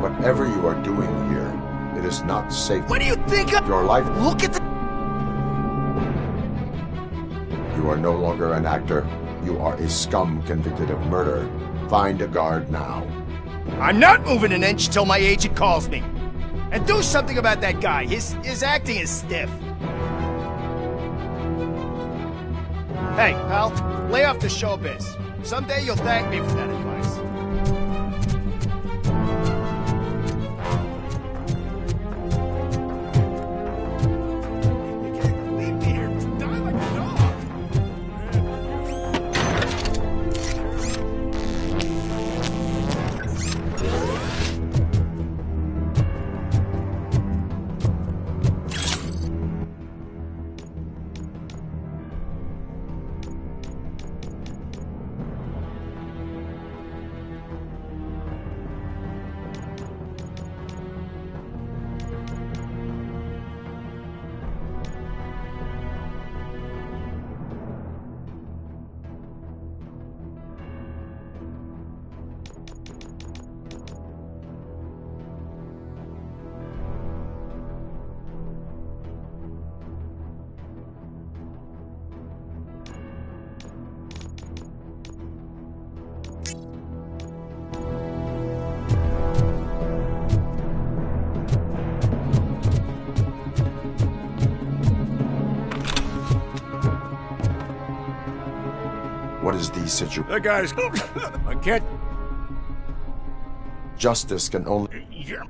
Whatever you are doing here, it is not safe. What do you think of Your life... Look at the... You are no longer an actor. You are a scum convicted of murder. Find a guard now. I'm not moving an inch till my agent calls me. And do something about that guy. His acting is stiff. Hey, pal, lay off the showbiz. Someday you'll thank me for that advice. What is the situation? That guy's... I can't... Justice can only... Yeah.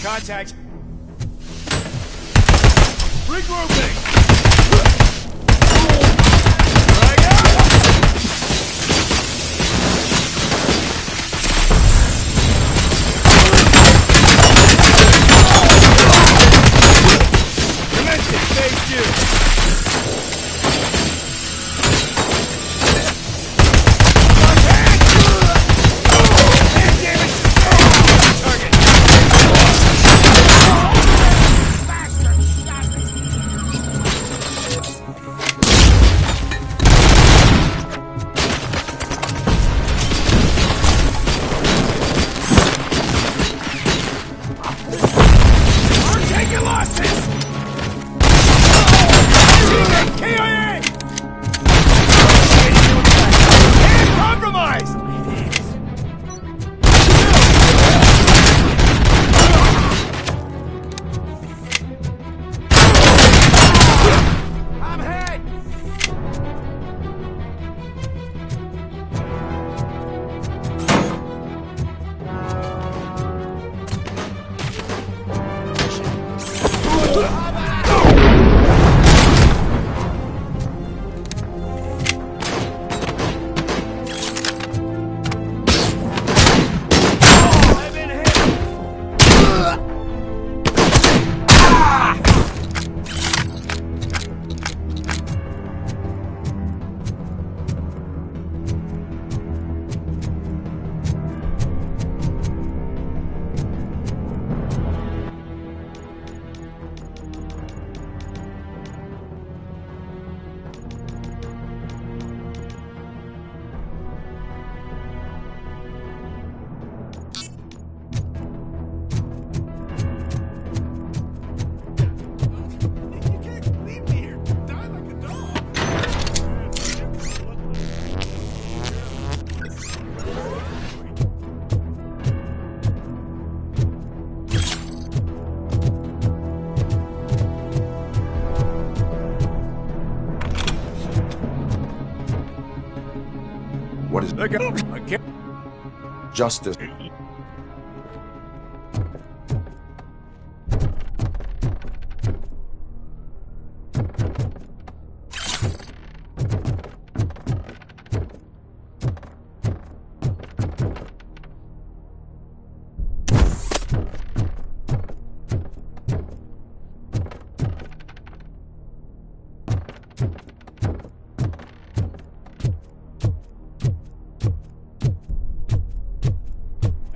Contact. Regrouping. Right out. Commencing phase 2. What is justice?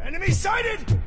Enemy sighted!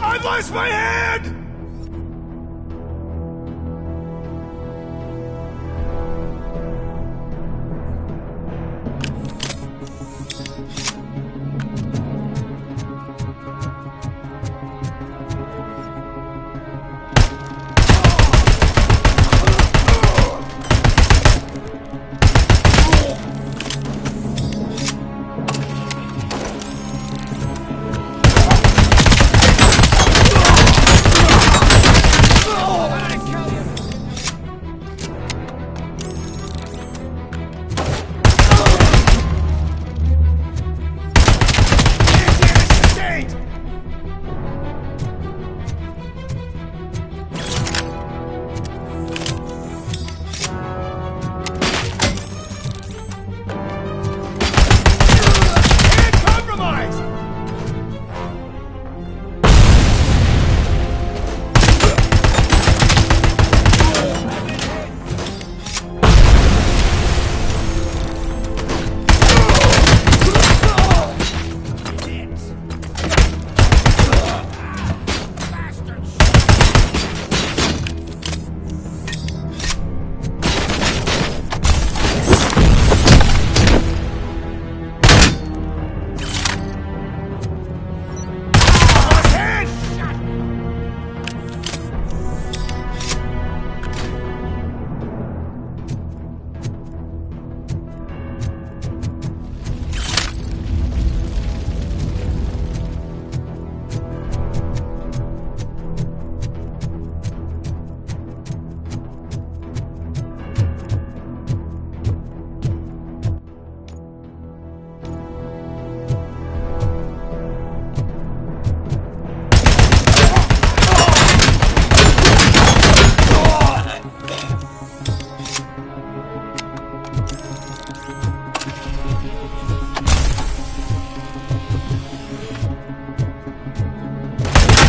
I lost my hand!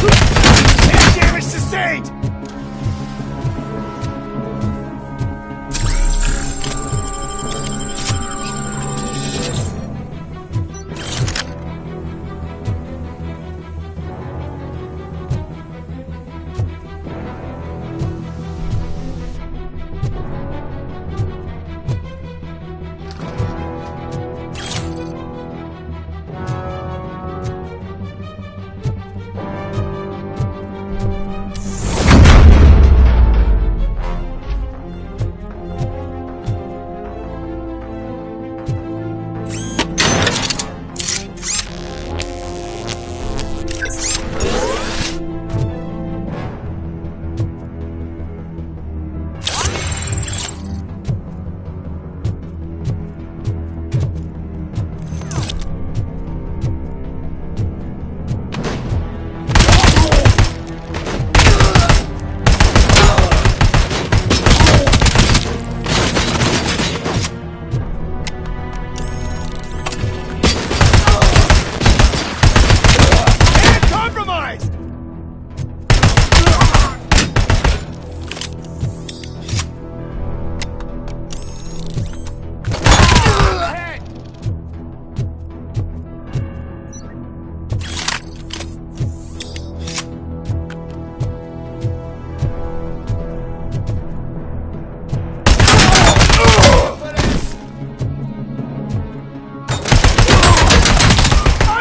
Head damage sustained!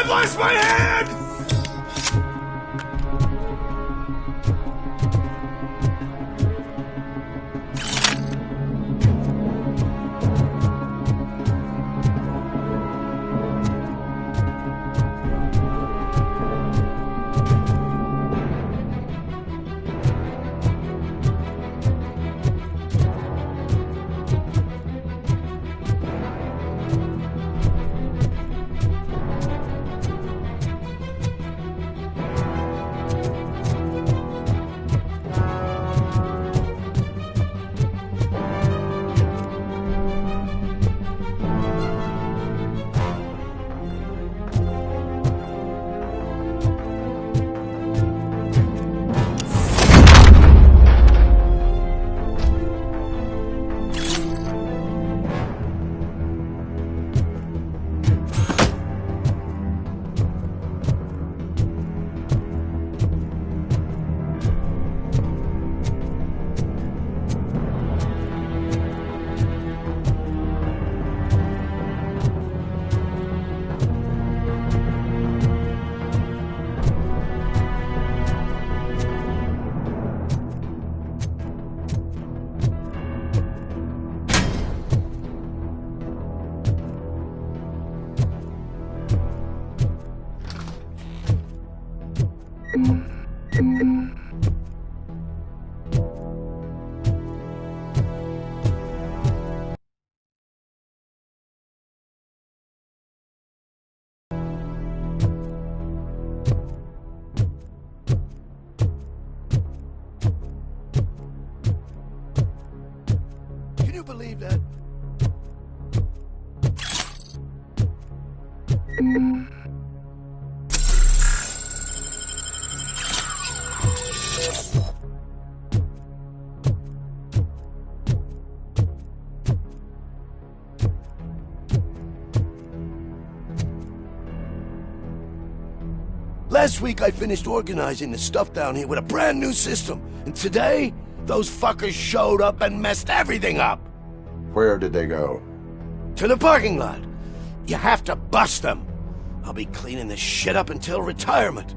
Lost my hand! Can you believe that? Last week I finished organizing the stuff down here with a brand new system. And today, those fuckers showed up and messed everything up. Where did they go? To the parking lot. You have to bust them. I'll be cleaning this shit up until retirement.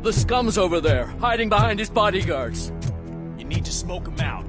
The scum's over there, hiding behind his bodyguards. You need to smoke them out.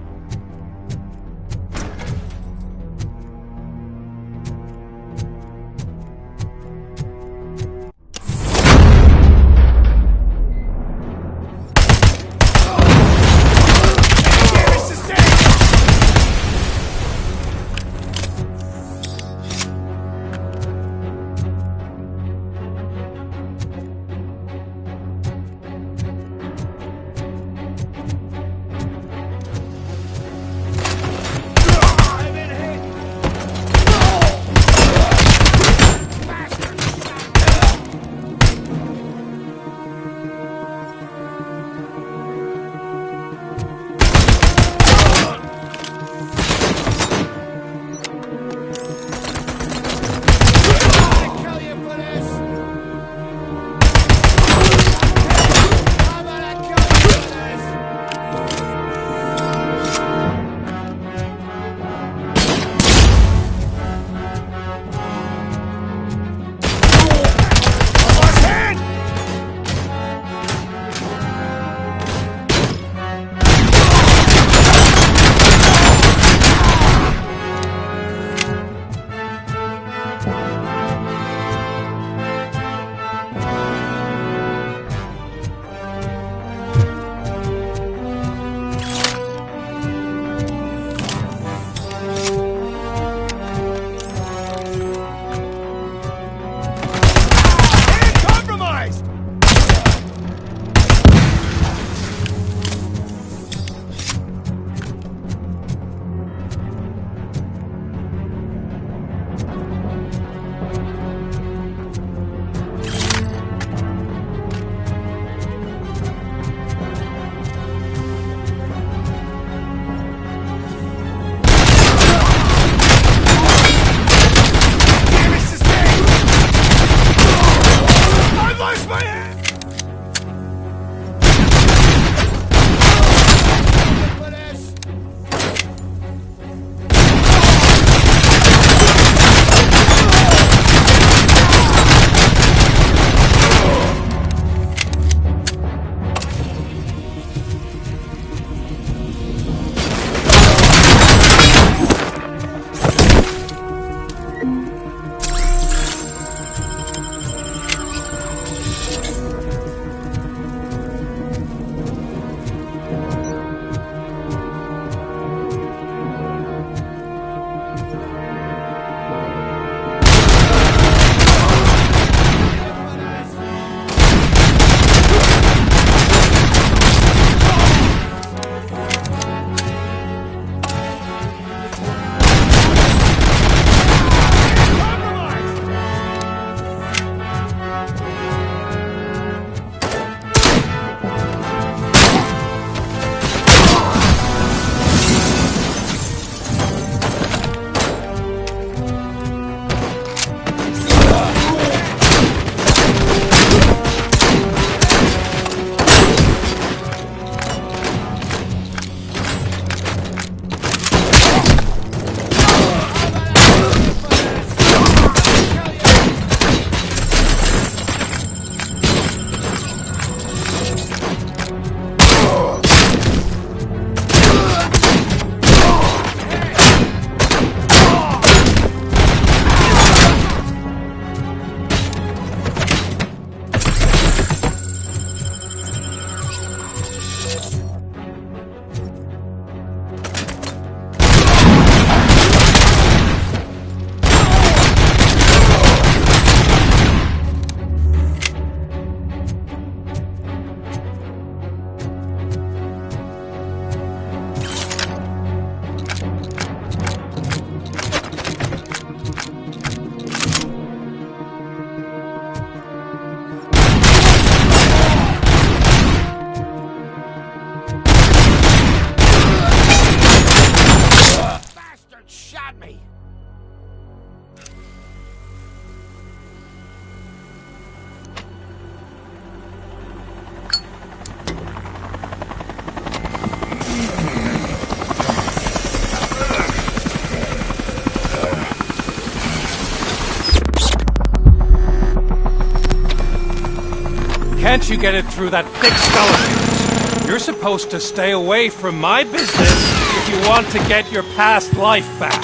Can't you get it through that thick skull of yours? You're supposed to stay away from my business if you want to get your past life back.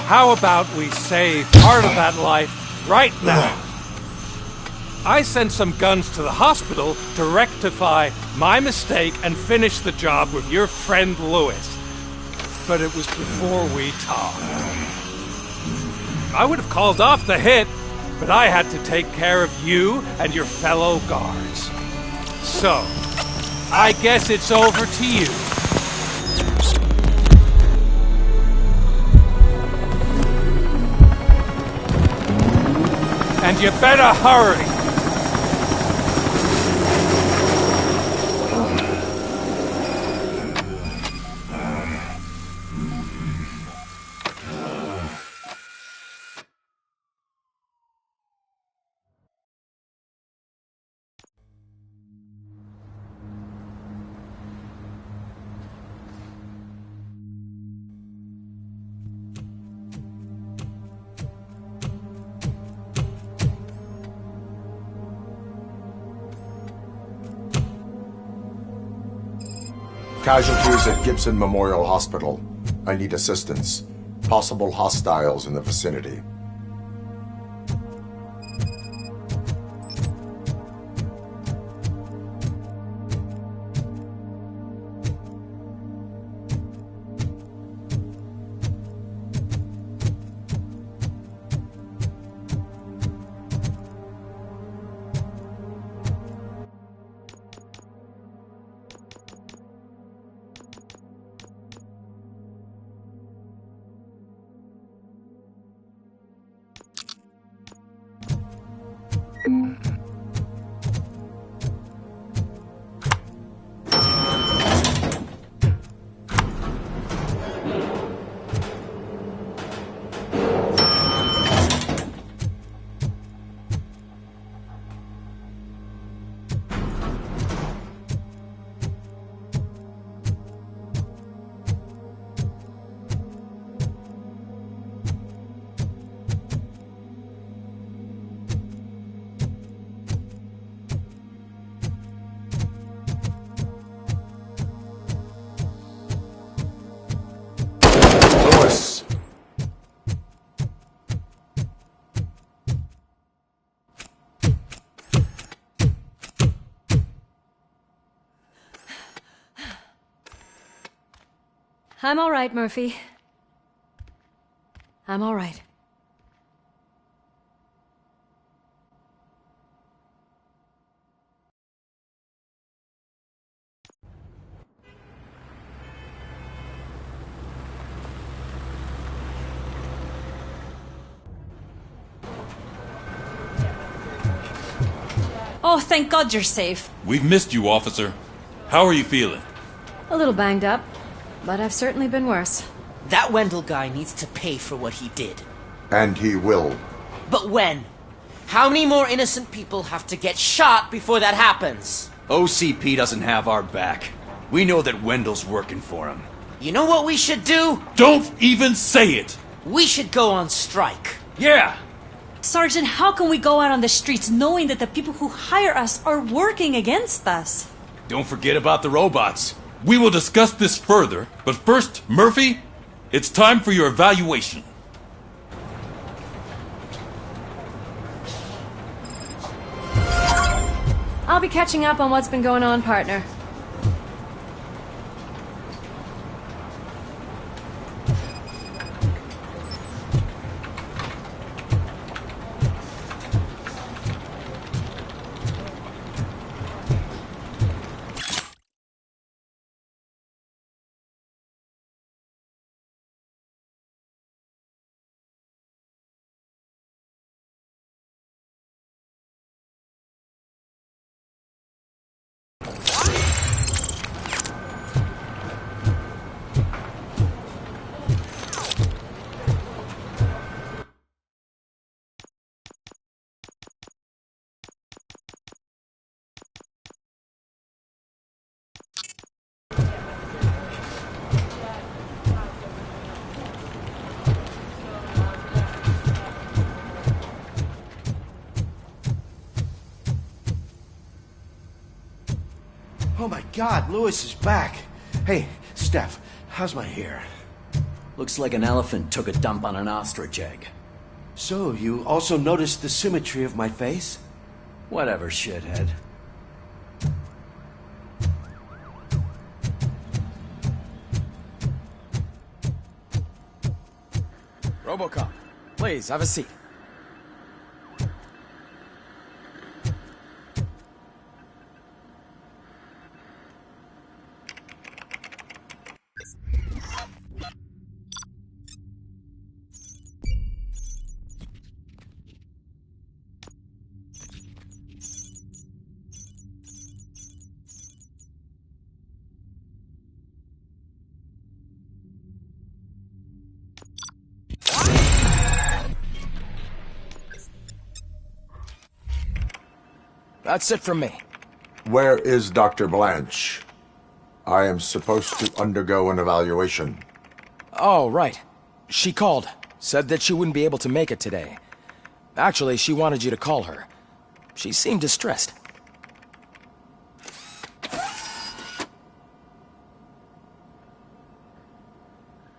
How about we save part of that life right now? I sent some guns to the hospital to rectify my mistake and finish the job with your friend Lewis. But it was before we talked. I would have called off the hit, but I had to take care of you and your fellow guards. So, I guess it's over to you. And you better hurry! Casualties at Gibson Memorial Hospital. I need assistance. Possible hostiles in the vicinity. I'm all right, Murphy. I'm all right. Oh, thank God you're safe. We've missed you, officer. How are you feeling? A little banged up, but I've certainly been worse. That Wendell guy needs to pay for what he did. And he will. But when? How many more innocent people have to get shot before that happens? OCP doesn't have our back. We know that Wendell's working for him. You know what we should do? Don't even say it! We should go on strike. Yeah! Sergeant, how can we go out on the streets knowing that the people who hire us are working against us? Don't forget about the robots. We will discuss this further, but first, Murphy, it's time for your evaluation. I'll be catching up on what's been going on, partner. Oh my God, Lewis is back. Hey, Steph, how's my hair? Looks like an elephant took a dump on an ostrich egg. So, you also noticed the symmetry of my face? Whatever, shithead. Robocop, please, have a seat. That's it from me. Where is Dr. Blanche? I am supposed to undergo an evaluation. Oh, right. She called. Said that she wouldn't be able to make it today. Actually, she wanted you to call her. She seemed distressed.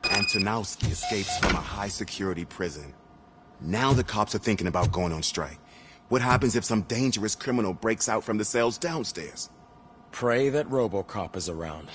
Antonowski escapes from a high-security prison. Now the cops are thinking about going on strike. What happens if some dangerous criminal breaks out from the cells downstairs? Pray that Robocop is around.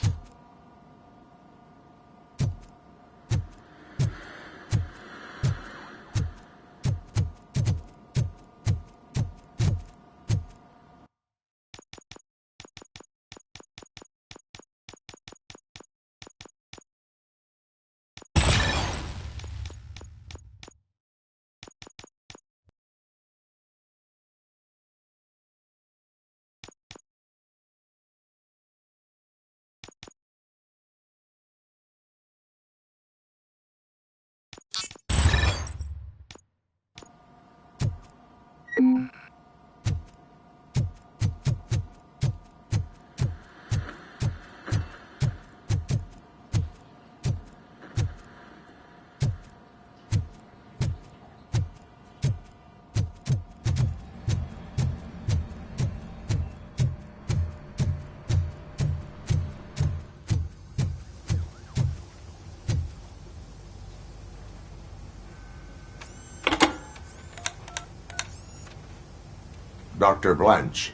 Dr. Blanche.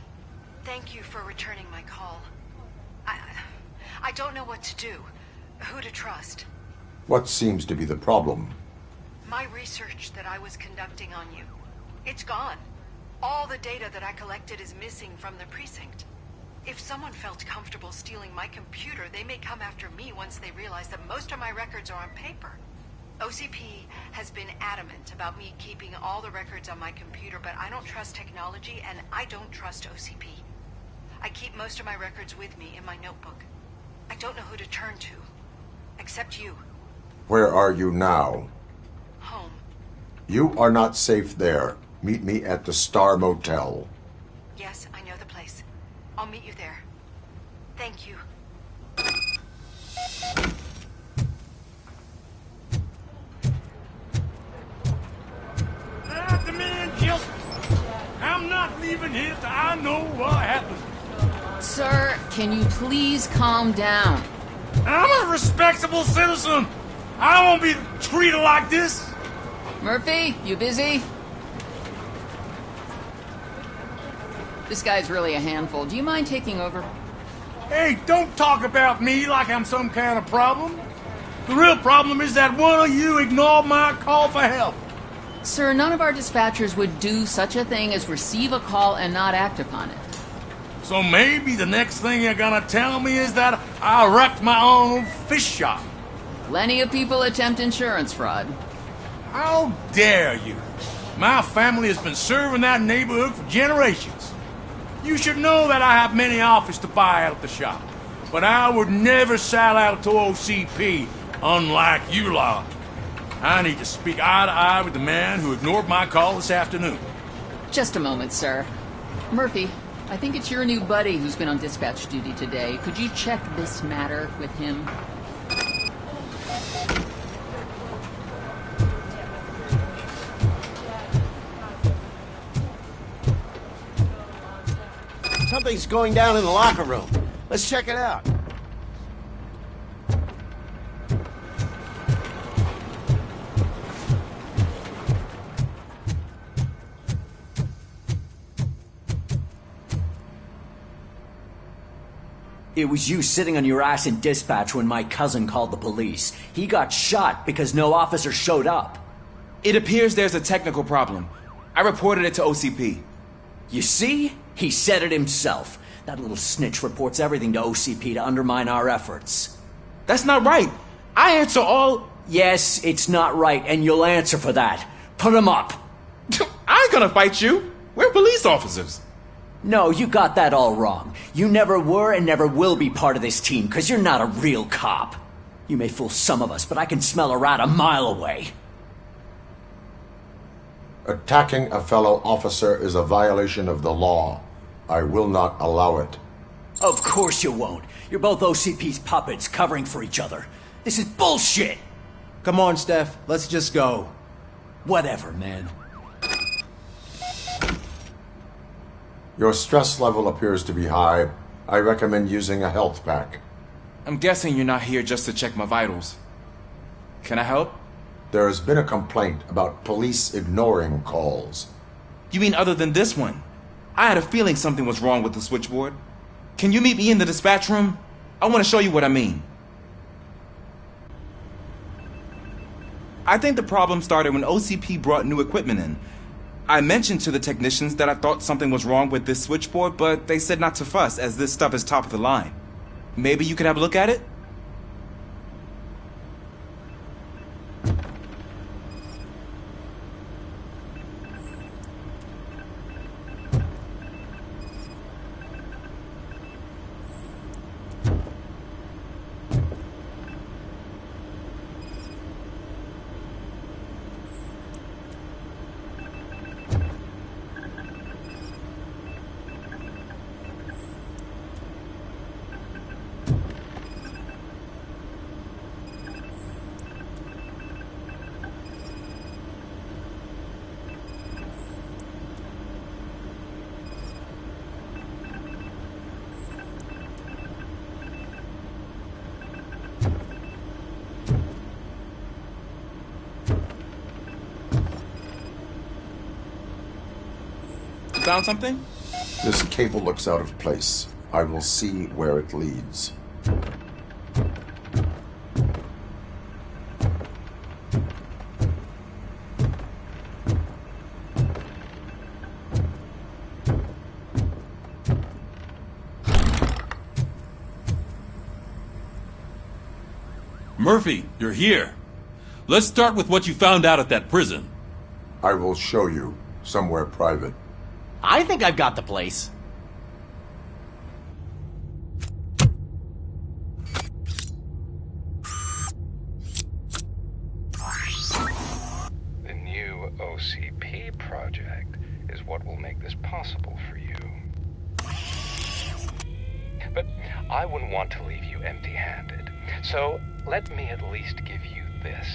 Thank you for returning my call. I don't know what to do. Who to trust. What seems to be the problem? My research that I was conducting on you. It's gone. All the data that I collected is missing from the precinct. If someone felt comfortable stealing my computer, they may come after me once they realize that most of my records are on paper. OCP has been adamant about me keeping all the records on my computer, but I don't trust technology and I don't trust OCP. I keep most of my records with me in my notebook. I don't know who to turn to, except you. Where are you now? Home. You are not safe there. Meet me at the Star Motel. Yes, I know the place. I'll meet you there. Thank you. The man killed. I'm not leaving here till I know what happened. Sir, can you please calm down? I'm a respectable citizen. I won't be treated like this. Murphy, you busy? This guy's really a handful. Do you mind taking over? Hey, don't talk about me like I'm some kind of problem. The real problem is that one of you ignored my call for help. Sir, none of our dispatchers would do such a thing as receive a call and not act upon it. So maybe the next thing you're gonna tell me is that I wrecked my own fish shop. Plenty of people attempt insurance fraud. How dare you? My family has been serving that neighborhood for generations. You should know that I have many offers to buy out the shop. But I would never sell out to OCP, unlike you lot. I need to speak eye to eye with the man who ignored my call this afternoon. Just a moment, sir. Murphy, I think it's your new buddy who's been on dispatch duty today. Could you check this matter with him? Something's going down in the locker room. Let's check it out. It was you sitting on your ass in dispatch when my cousin called the police. He got shot because no officer showed up. It appears there's a technical problem. I reported it to OCP. You see? He said it himself. That little snitch reports everything to OCP to undermine our efforts. That's not right. I answer all... Yes, it's not right, and you'll answer for that. Put him up. I ain't gonna fight you. We're police officers. No, you got that all wrong. You never were and never will be part of this team, because you're not a real cop. You may fool some of us, but I can smell a rat a mile away. Attacking a fellow officer is a violation of the law. I will not allow it. Of course you won't. You're both OCP's puppets, covering for each other. This is bullshit! Come on, Steph. Let's just go. Whatever, man. Your stress level appears to be high. I recommend using a health pack. I'm guessing you're not here just to check my vitals. Can I help? There has been a complaint about police ignoring calls. You mean other than this one? I had a feeling something was wrong with the switchboard. Can you meet me in the dispatch room? I want to show you what I mean. I think the problem started when OCP brought new equipment in. I mentioned to the technicians that I thought something was wrong with this switchboard, but they said not to fuss as this stuff is top of the line. Maybe you could have a look at it? Found something? This cable looks out of place. I will see where it leads. Murphy, you're here. Let's start with what you found out at that prison. I will show you somewhere private. I think I've got the place. The new OCP project is what will make this possible for you. But I wouldn't want to leave you empty-handed, so let me at least give you this.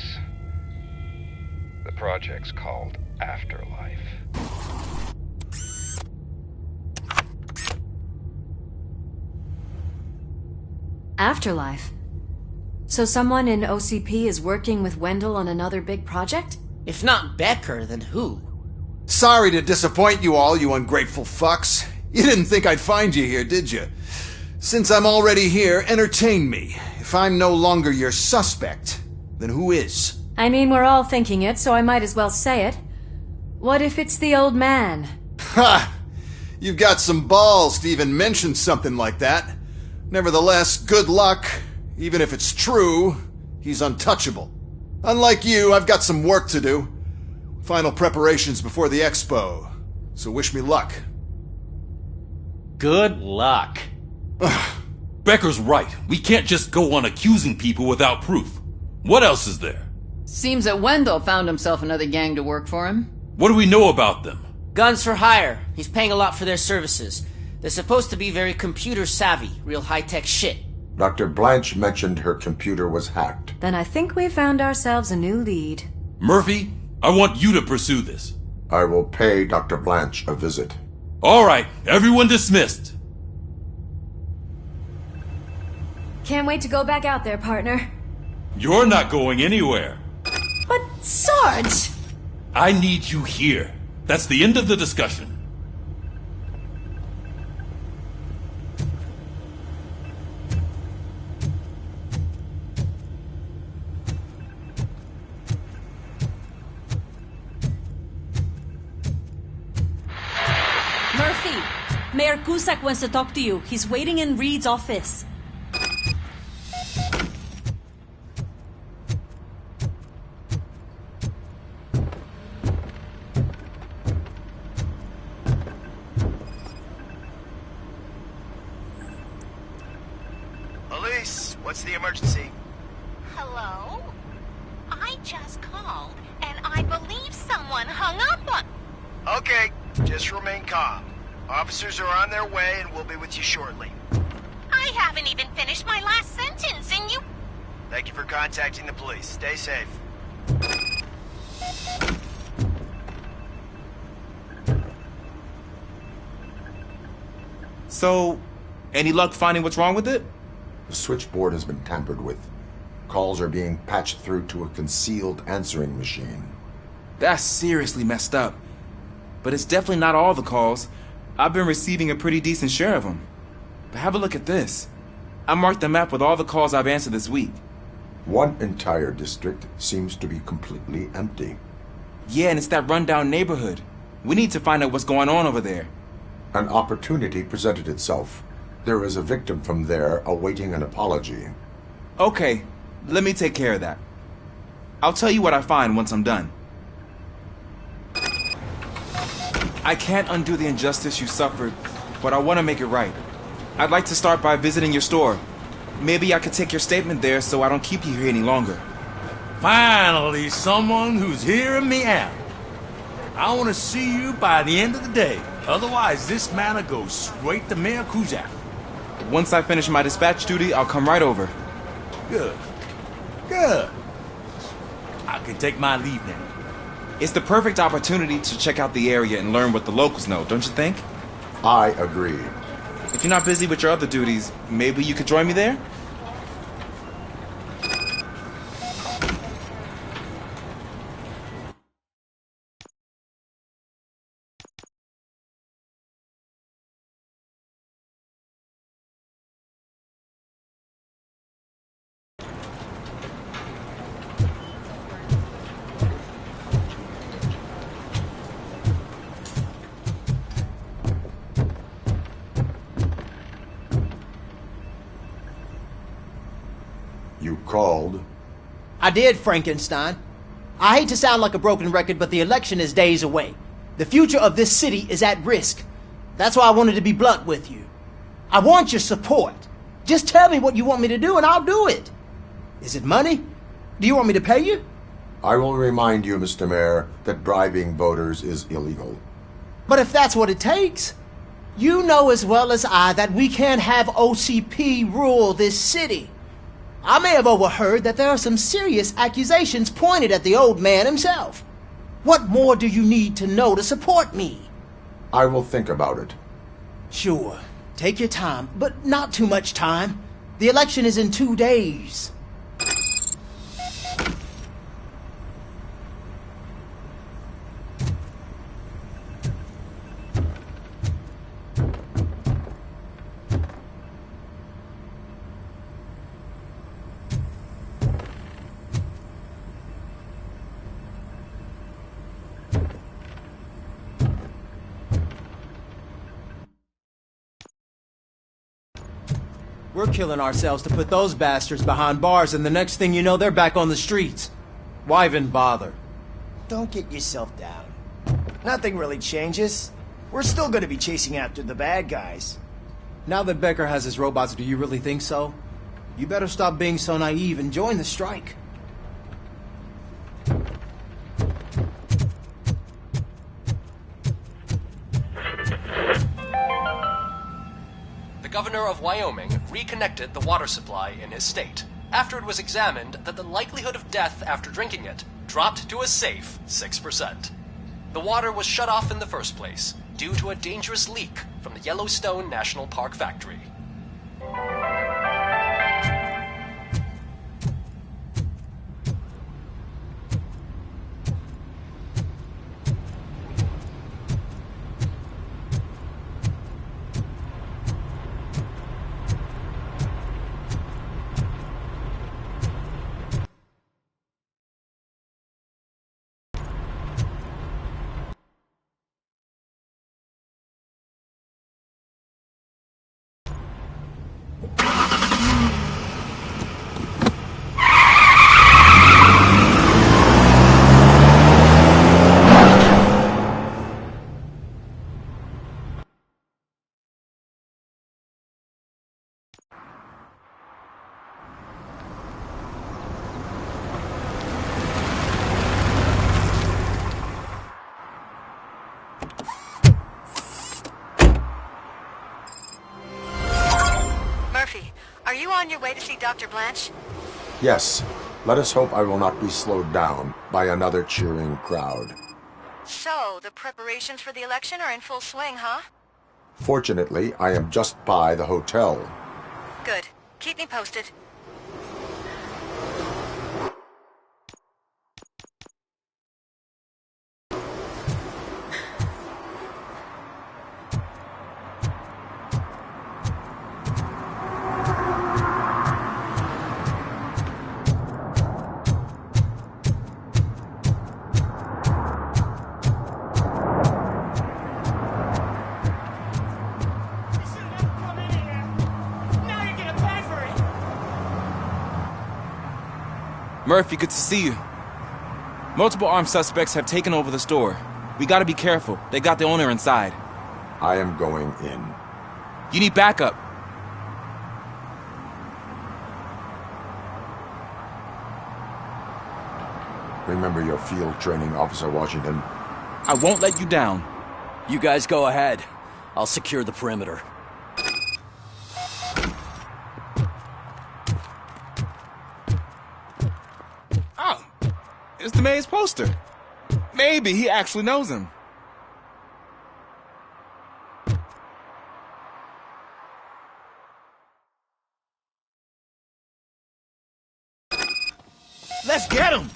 The project's called Afterlife. Afterlife? So someone in OCP is working with Wendell on another big project? If not Becker, then who? Sorry to disappoint you all, you ungrateful fucks. You didn't think I'd find you here, did you? Since I'm already here, entertain me. If I'm no longer your suspect, then who is? I mean, we're all thinking it, so I might as well say it. What if it's the old man? Ha! You've got some balls to even mention something like that. Nevertheless, good luck. Even if it's true, he's untouchable. Unlike you, I've got some work to do. Final preparations before the expo. So wish me luck. Good luck. Becker's right. We can't just go on accusing people without proof. What else is there? Seems that Wendell found himself another gang to work for him. What do we know about them? Guns for hire. He's paying a lot for their services. They're supposed to be very computer savvy, real high-tech shit. Dr. Blanche mentioned her computer was hacked. Then I think we found ourselves a new lead. Murphy, I want you to pursue this. I will pay Dr. Blanche a visit. All right, everyone dismissed. Can't wait to go back out there, partner. You're not going anywhere. But, Sarge! I need you here. That's the end of the discussion. Murphy, Mayor Cusack wants to talk to you. He's waiting in Reed's office. Elise, what's the emergency? Hello? I just called, and I believe someone hung up on... Okay, just remain calm. Officers are on their way and we'll be with you shortly. I haven't even finished my last sentence, and you... Thank you for contacting the police. Stay safe. So, any luck finding what's wrong with it? The switchboard has been tampered with. Calls are being patched through to a concealed answering machine. That's seriously messed up. But it's definitely not all the calls. I've been receiving a pretty decent share of them. But have a look at this. I marked the map with all the calls I've answered this week. One entire district seems to be completely empty. Yeah, and it's that rundown neighborhood. We need to find out what's going on over there. An opportunity presented itself. There is a victim from there awaiting an apology. Okay, let me take care of that. I'll tell you what I find once I'm done. I can't undo the injustice you suffered, but I want to make it right. I'd like to start by visiting your store. Maybe I could take your statement there so I don't keep you here any longer. Finally, someone who's hearing me out. I want to see you by the end of the day. Otherwise, this matter goes straight to Mayor Cusack. Once I finish my dispatch duty, I'll come right over. Good. Good. I can take my leave now. It's the perfect opportunity to check out the area and learn what the locals know, don't you think? I agree. If you're not busy with your other duties, maybe you could join me there? You called? I did, Frankenstein. I hate to sound like a broken record, but the election is days away. The future of this city is at risk. That's why I wanted to be blunt with you. I want your support. Just tell me what you want me to do and I'll do it. Is it money? Do you want me to pay you? I will remind you, Mr. Mayor, that bribing voters is illegal. But if that's what it takes, you know as well as I that we can't have OCP rule this city. I may have overheard that there are some serious accusations pointed at the old man himself. What more do you need to know to support me? I will think about it. Sure. Take your time, but not too much time. The election is in 2 days. We're killing ourselves to put those bastards behind bars, and the next thing you know, they're back on the streets. Why even bother? Don't get yourself down. Nothing really changes. We're still gonna be chasing after the bad guys. Now that Becker has his robots, do you really think so? You better stop being so naive and join the strike. The governor of Wyoming reconnected the water supply in his state after it was examined that the likelihood of death after drinking it dropped to a safe 6%. The water was shut off in the first place due to a dangerous leak from the Yellowstone National Park factory. Are you on your way to see Dr. Blanche? Yes. Let us hope I will not be slowed down by another cheering crowd. So, the preparations for the election are in full swing, huh? Fortunately, I am just by the hotel. Good. Keep me posted. Murphy, good to see you. Multiple armed suspects have taken over the store. We gotta be careful. They got the owner inside. I am going in. You need backup. Remember your field training, Officer Washington. I won't let you down. You guys go ahead. I'll secure the perimeter. Oh, it's the mayor's poster. Maybe he actually knows him. Let's get him!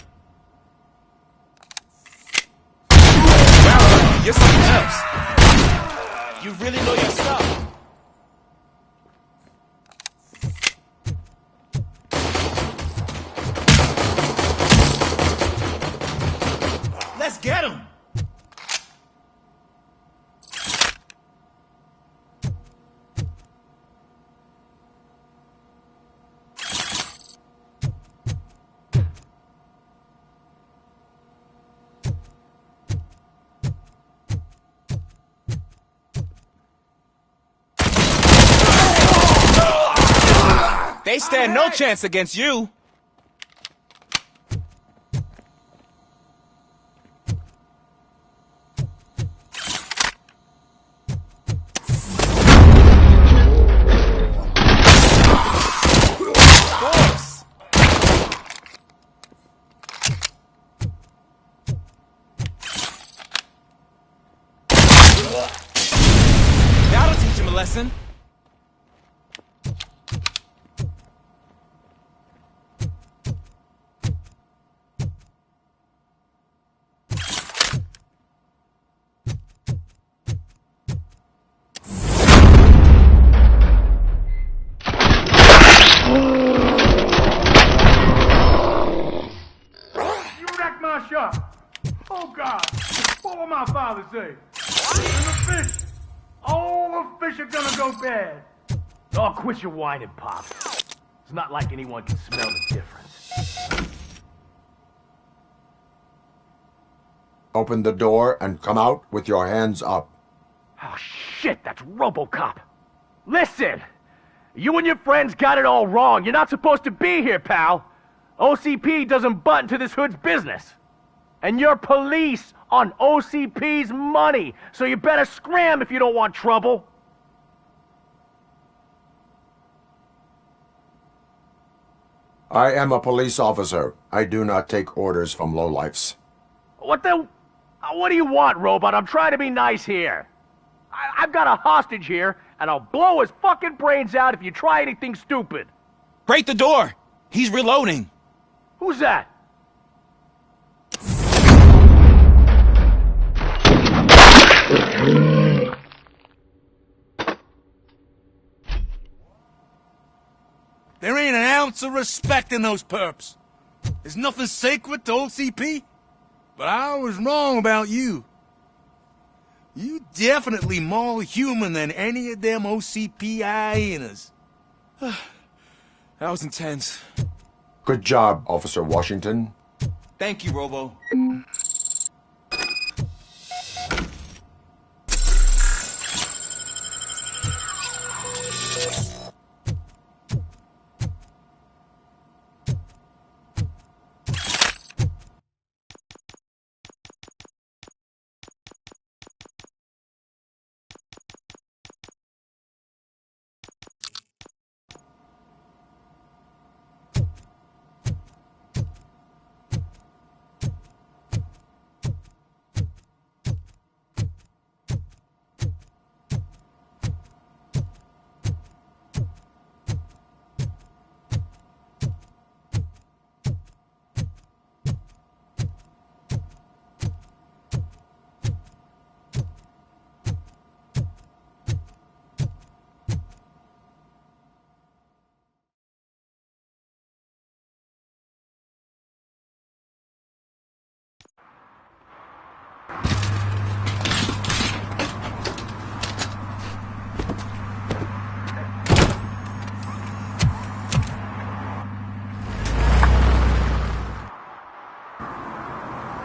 Wow, you're something else. You really know your stuff. Let's get him! They stand no chance against you. That'll teach him a lesson. You wrecked my shop. Oh, God. What will my father say? And the fish. All the fish are gonna go bad. Oh, quit your whining, Pop. It's not like anyone can smell the difference. Open the door and come out with your hands up. Oh, shit, that's Robocop. Listen, you and your friends got it all wrong. You're not supposed to be here, pal. OCP doesn't butt into this hood's business. And you're police on OCP's money, so you better scram if you don't want trouble. I am a police officer. I do not take orders from lowlifes. What do you want, Robot? I'm trying to be nice here. I've got a hostage here, and I'll blow his fucking brains out if you try anything stupid. Break the door! He's reloading. Who's that? There ain't an ounce of respect in those perps. There's nothing sacred to OCP. But I was wrong about you. You definitely more human than any of them OCP hyenas. That was intense. Good job, Officer Washington. Thank you, Robo.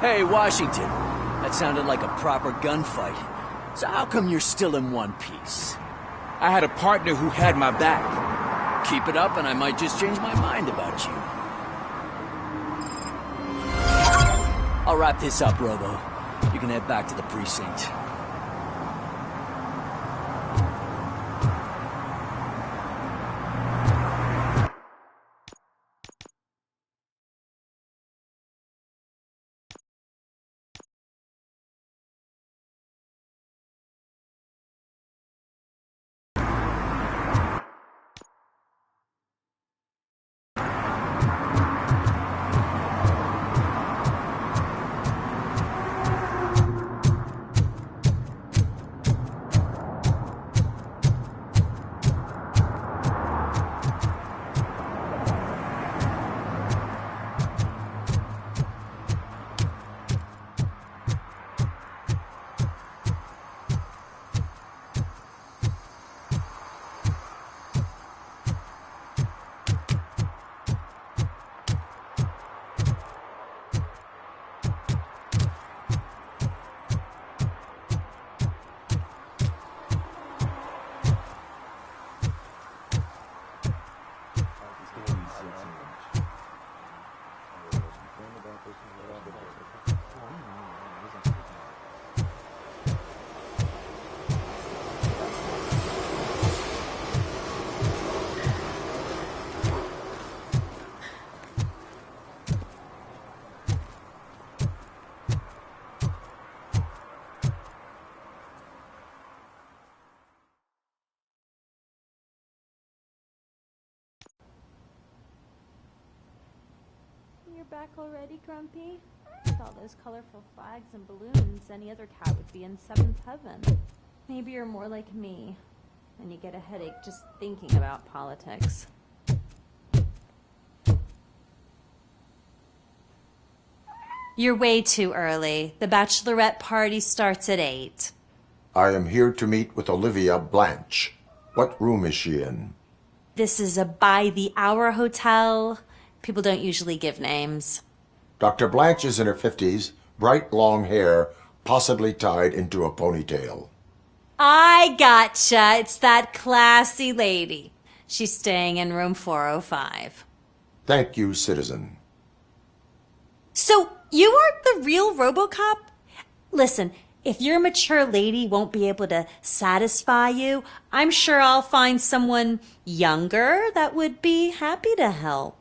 Hey, Washington. That sounded like a proper gunfight. So how come you're still in one piece? I had a partner who had my back. Keep it up and I might just change my mind about you. I'll wrap this up, Robo. You can head back to the precinct. You're back already, Grumpy? With all those colorful flags and balloons, any other cat would be in seventh heaven. Maybe you're more like me, and you get a headache just thinking about politics. You're way too early. The bachelorette party starts at 8. I am here to meet with Olivia Blanche. What room is she in? This is a by-the-hour hotel. People don't usually give names. Dr. Blanche is in her 50s, bright long hair, possibly tied into a ponytail. I gotcha. It's that classy lady. She's staying in room 405. Thank you, citizen. So, you aren't the real Robocop? Listen, if your mature lady won't be able to satisfy you, I'm sure I'll find someone younger that would be happy to help.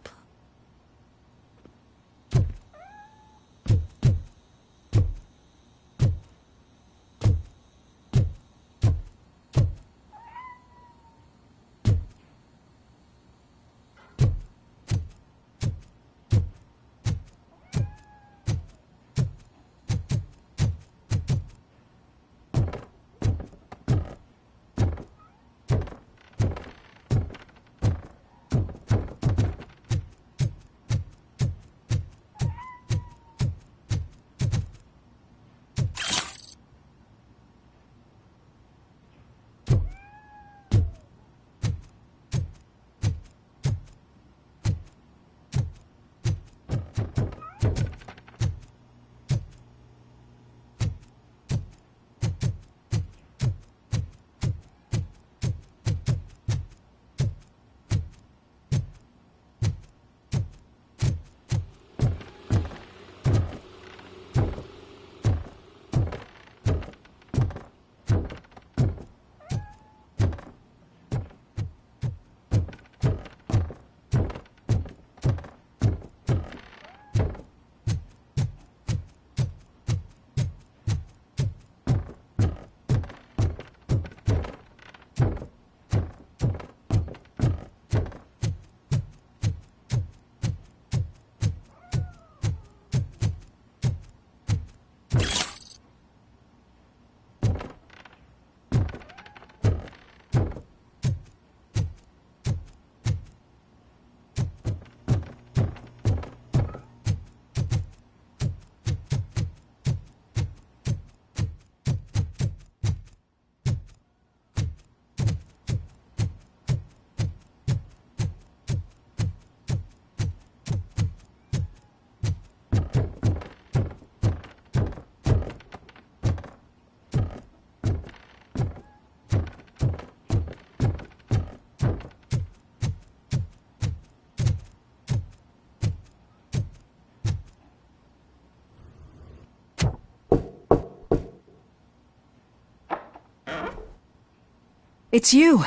It's you.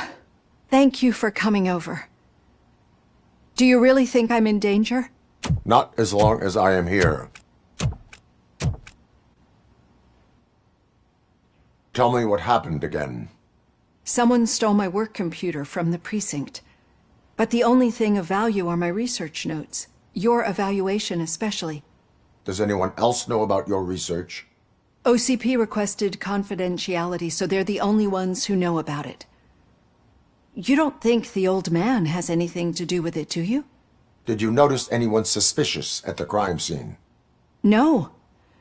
Thank you for coming over. Do you really think I'm in danger? Not as long as I am here. Tell me what happened again. Someone stole my work computer from the precinct. But the only thing of value are my research notes. Your evaluation especially. Does anyone else know about your research? OCP requested confidentiality, so they're the only ones who know about it. You don't think the old man has anything to do with it, do you? Did you notice anyone suspicious at the crime scene? No.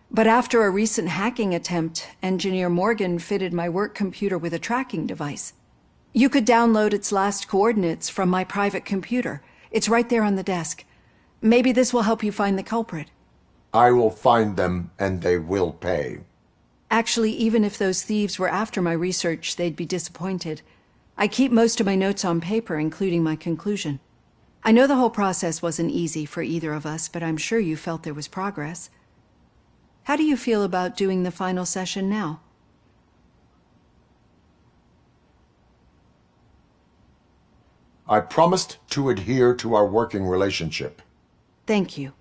But after a recent hacking attempt, Engineer Morgan fitted my work computer with a tracking device. You could download its last coordinates from my private computer. It's right there on the desk. Maybe this will help you find the culprit. I will find them, and they will pay. Actually, even if those thieves were after my research, they'd be disappointed. I keep most of my notes on paper, including my conclusion. I know the whole process wasn't easy for either of us, but I'm sure you felt there was progress. How do you feel about doing the final session now? I promised to adhere to our working relationship. Thank you.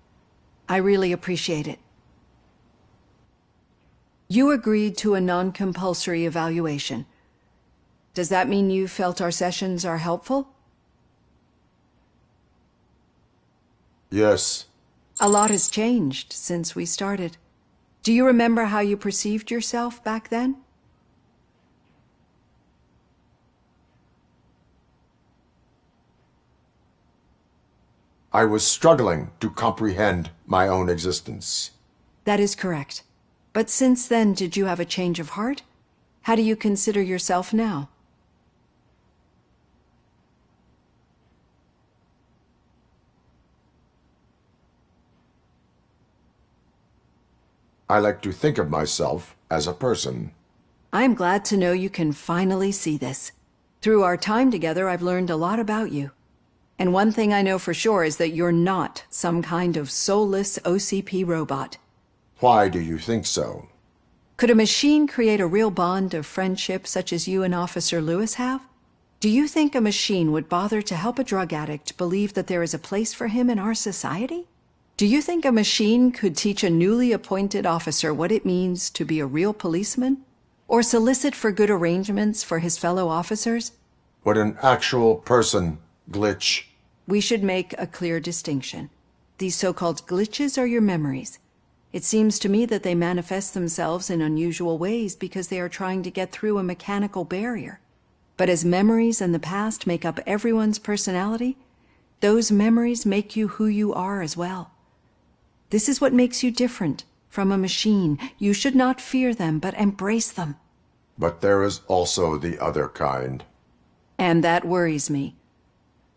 I really appreciate it. You agreed to a non-compulsory evaluation. Does that mean you felt our sessions are helpful? Yes. A lot has changed since we started. Do you remember how you perceived yourself back then? I was struggling to comprehend my own existence. That is correct. But since then, did you have a change of heart? How do you consider yourself now? I like to think of myself as a person. I'm glad to know you can finally see this. Through our time together, I've learned a lot about you. And one thing I know for sure is that you're not some kind of soulless OCP robot. Why do you think so? Could a machine create a real bond of friendship such as you and Officer Lewis have? Do you think a machine would bother to help a drug addict believe that there is a place for him in our society? Do you think a machine could teach a newly appointed officer what it means to be a real policeman? Or solicit for good arrangements for his fellow officers? Would an actual person glitch? We should make a clear distinction. These so-called glitches are your memories. It seems to me that they manifest themselves in unusual ways because they are trying to get through a mechanical barrier. But as memories and the past make up everyone's personality, those memories make you who you are as well. This is what makes you different from a machine. You should not fear them, but embrace them. But there is also the other kind. And that worries me.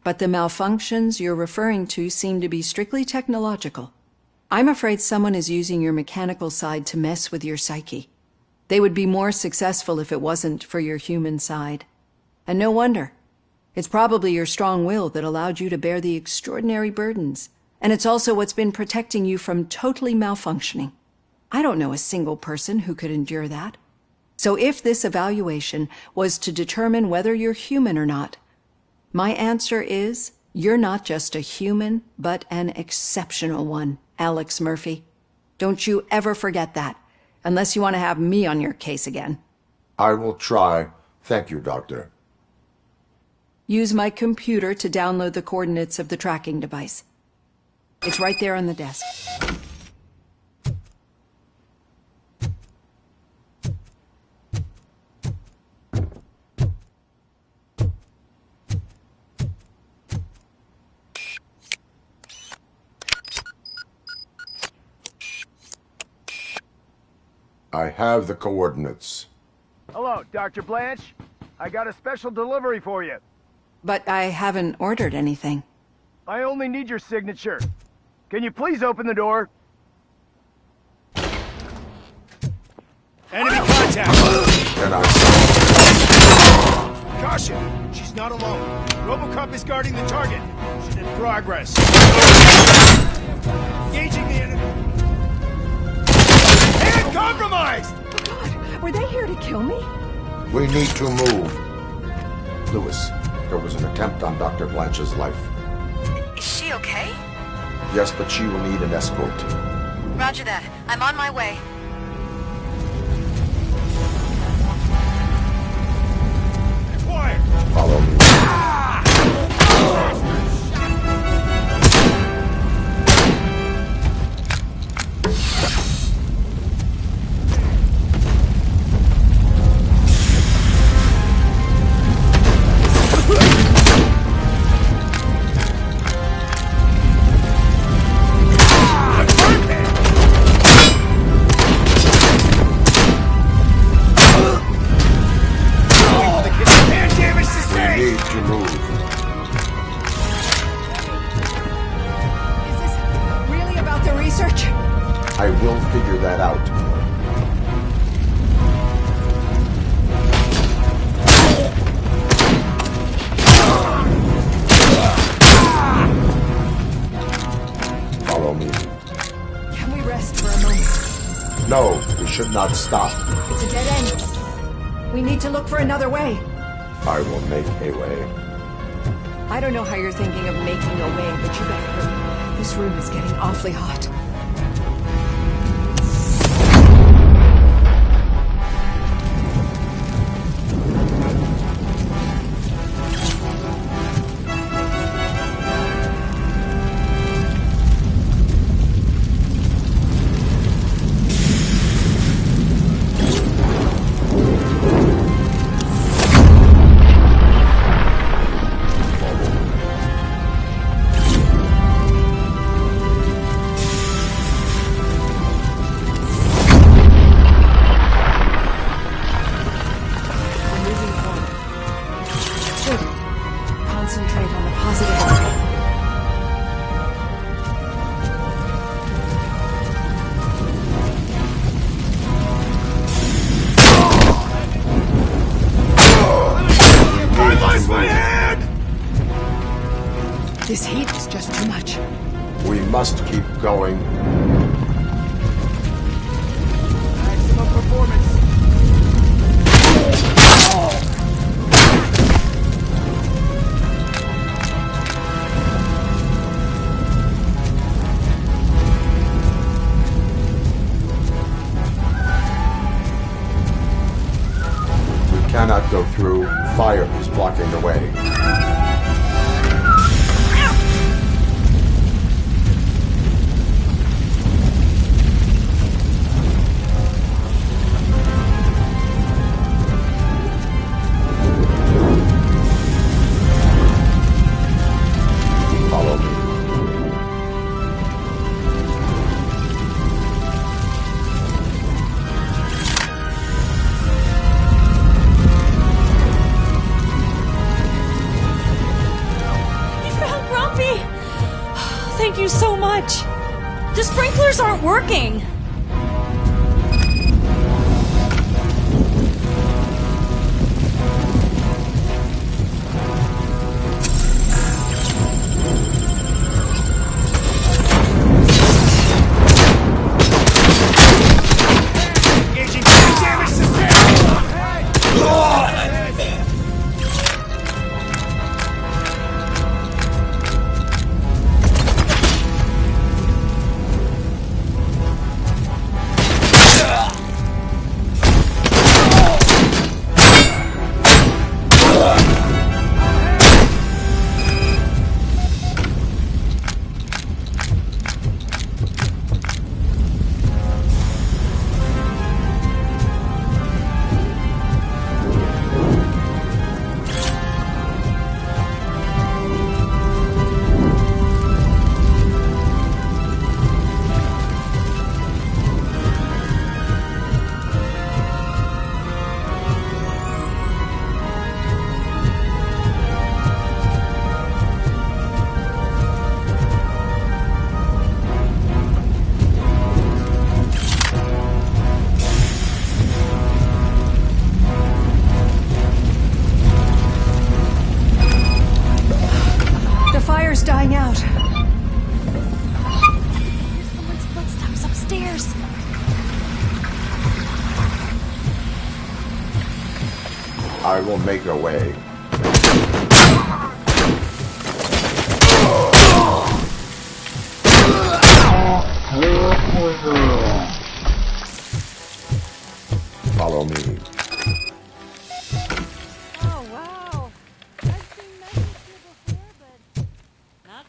But the malfunctions you're referring to seem to be strictly technological. I'm afraid someone is using your mechanical side to mess with your psyche. They would be more successful if it wasn't for your human side. And no wonder. It's probably your strong will that allowed you to bear the extraordinary burdens. And it's also what's been protecting you from totally malfunctioning. I don't know a single person who could endure that. So if this evaluation was to determine whether you're human or not, my answer is, you're not just a human, but an exceptional one, Alex Murphy. Don't you ever forget that, unless you want to have me on your case again. I will try. Thank you, Doctor. Use my computer to download the coordinates of the tracking device. It's right there on the desk. I have the coordinates. Hello, Dr. Blanche. I got a special delivery for you. But I haven't ordered anything. I only need your signature. Can you please open the door? Enemy contact! And Caution! She's not alone. Robocop is guarding the target. She's in progress. Engaging the enemy. And compromised! Oh God, were they here to kill me? We need to move. Lewis, there was an attempt on Dr. Blanche's life. Is she okay? Yes, but she will need an escort. Roger that. I'm on my way. Follow me. I will figure that out. Follow me. Can we rest for a moment? No, we should not stop. It's a dead end. We need to look for another way. I will make a way. I don't know how you're thinking of making a way, but you better hurry. This room is getting awfully hot. Concentrate on the positive. I lost my hand! This heat is just too much. We must keep going. Maximum performance. Cannot go through. Fire is blocking the way. Follow me. Thank you so much. The sprinklers aren't working. Dying out. Someone's footsteps upstairs. I will make a way.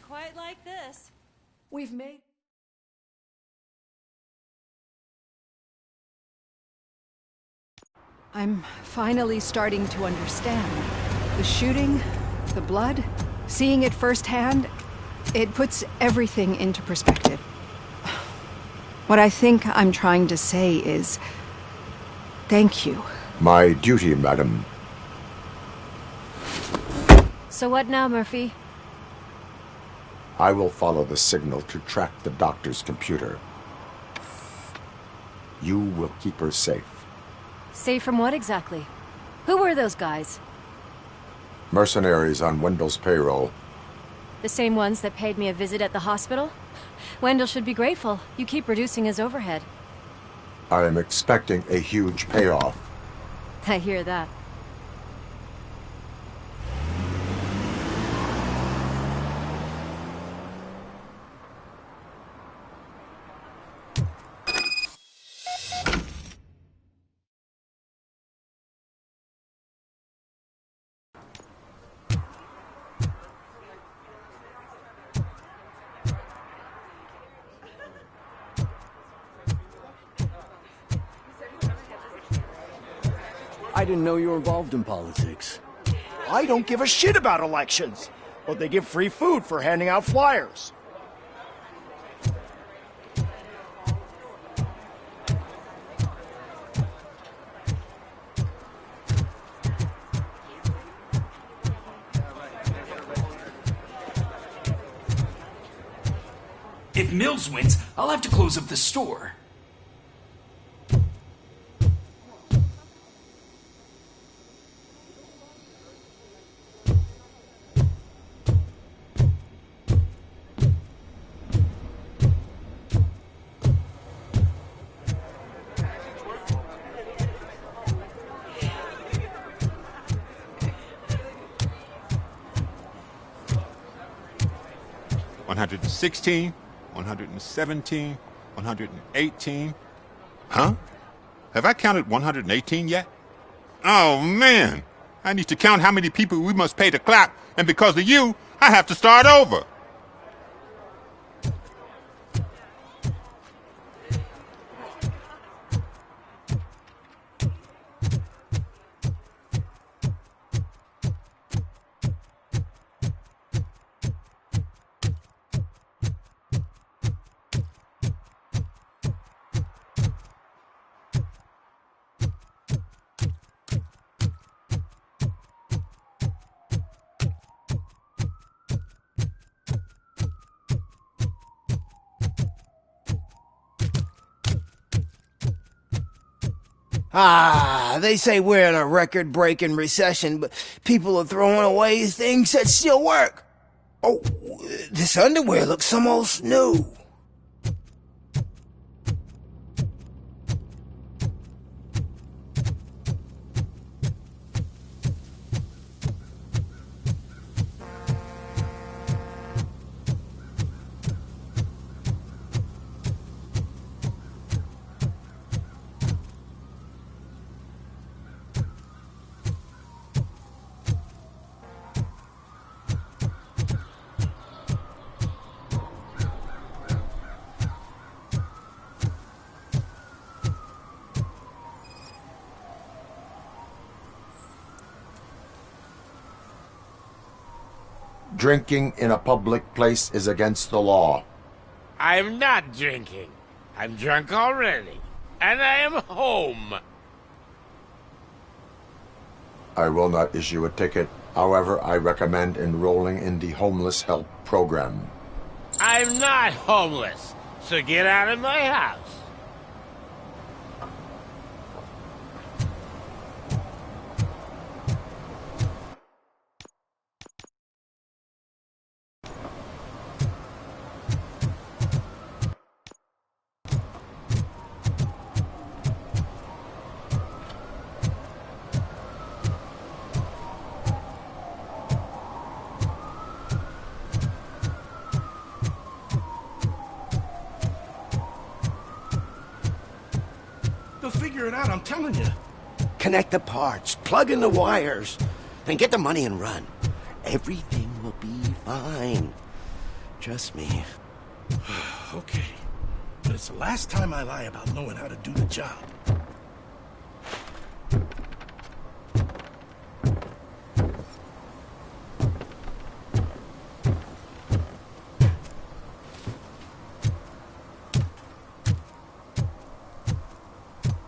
quite like this. We've made... I'm finally starting to understand. The shooting, the blood, seeing it firsthand, it puts everything into perspective. What I think I'm trying to say is, thank you. My duty, madam. So what now, Murphy? I will follow the signal to track the doctor's computer. You will keep her safe. Safe from what exactly? Who were those guys? Mercenaries on Wendell's payroll. The same ones that paid me a visit at the hospital? Wendell should be grateful. You keep reducing his overhead. I am expecting a huge payoff. I hear that. I didn't know you were involved in politics. I don't give a shit about elections, but they give free food for handing out flyers. If Mills wins, I'll have to close up the store. $116, $117, $118. Huh? Have I counted 118 yet? Oh, man! I need to count how many people we must pay to clap, and because of you, I have to start over. They say we're in a record-breaking recession, but people are throwing away things that still work. Oh, this underwear looks almost new. Drinking in a public place is against the law. I'm not drinking. I'm drunk already. And I am home. I will not issue a ticket. However, I recommend enrolling in the homeless help program. I'm not homeless, so get out of my house. They'll figure it out, I'm telling you. Connect the parts, plug in the wires, then get the money and run. Everything will be fine. Just me. Okay. But it's the last time I lie about knowing how to do the job.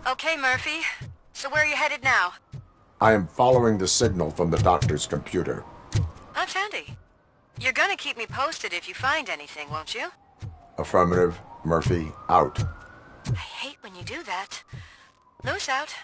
Okay, Murphy. So where are you headed now? I am following the signal from the doctor's computer. That's handy. You're gonna keep me posted if you find anything, won't you? Affirmative. Murphy, out. I hate when you do that. Loose out.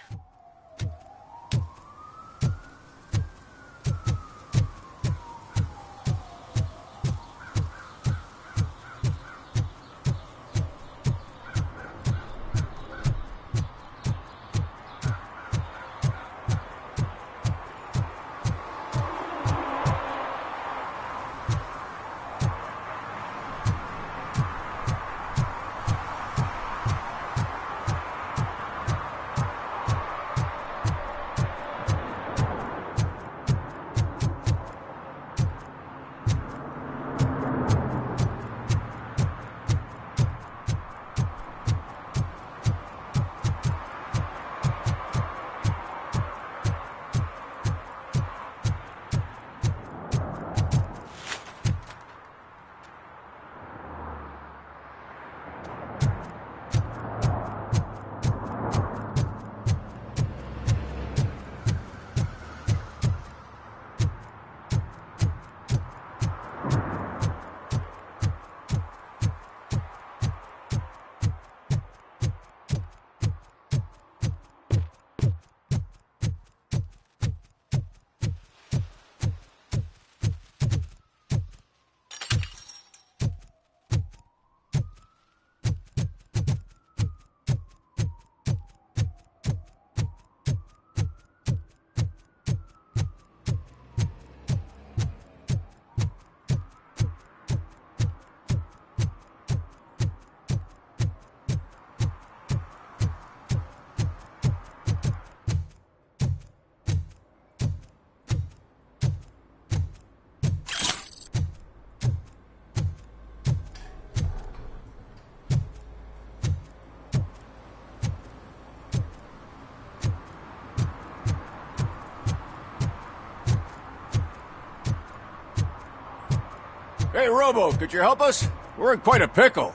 Hey, Robo, could you help us? We're in quite a pickle.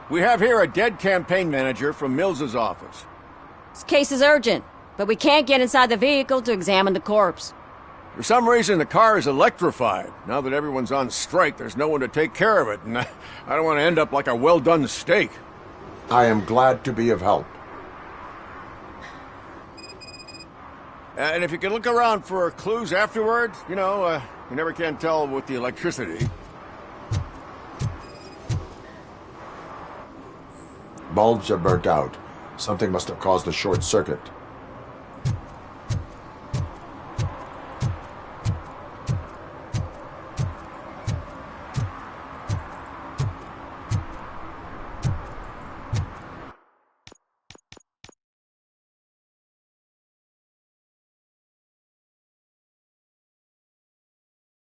We have here a dead campaign manager from Mills's office. This case is urgent, but we can't get inside the vehicle to examine the corpse. For some reason, the car is electrified. Now that everyone's on strike, there's no one to take care of it, and I don't want to end up like a well-done steak. I am glad to be of help. And if you can look around for clues afterwards, you know, you never can tell with the electricity. Bulbs are burnt out. Something must have caused a short circuit.